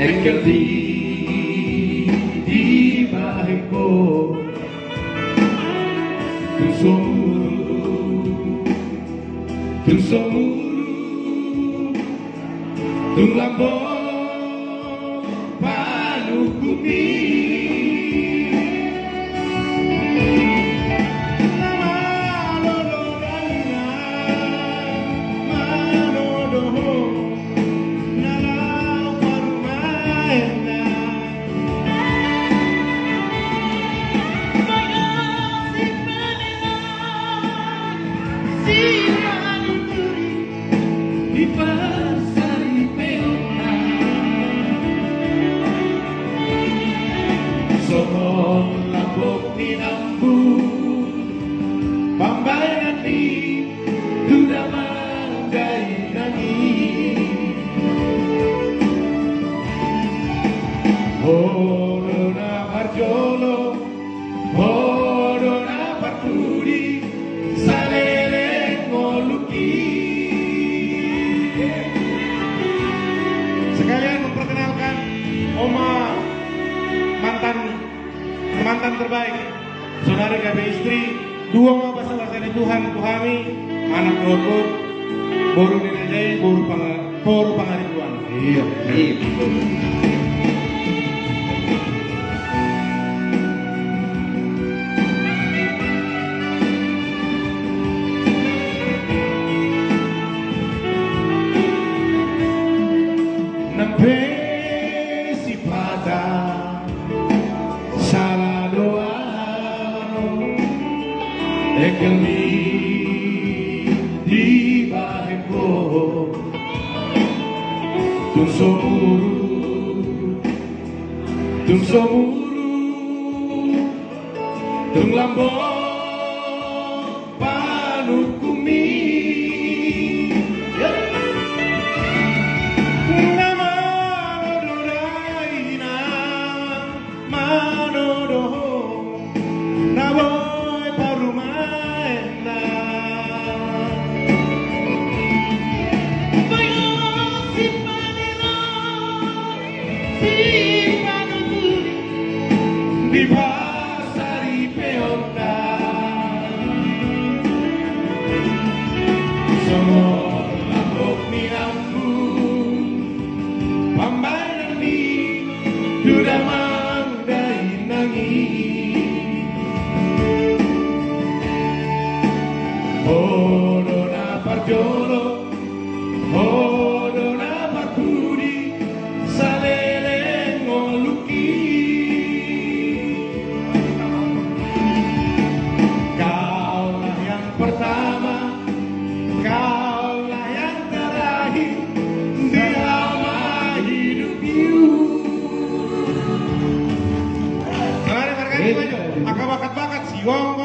Engkau di bahagiku Tung somuru Tung lambong panukumi di pasari peona somong lambok minambu pambayan di duda manggai nangi Horona parjolo Horona parturi salele ngoluki. Sekalian memperkenalkan Oma mantan terbaik saudari KB istri dua ma basal-basal Tuhan Tuhami anak rokok boru ninajai boru pangaribuan. Iya. Si pada salah doa Ekeli di bahagiku Tung somuru Tung lambong panukumi di pasari peona semua lambok mirambu pambayan di duda manggai nangi Horona parjolo Horona parturi salele ngoluki Kaulah yang pertama Kaulah yang terakhir selama hidup you. Mari margani maju, angka bakat-bakat siwong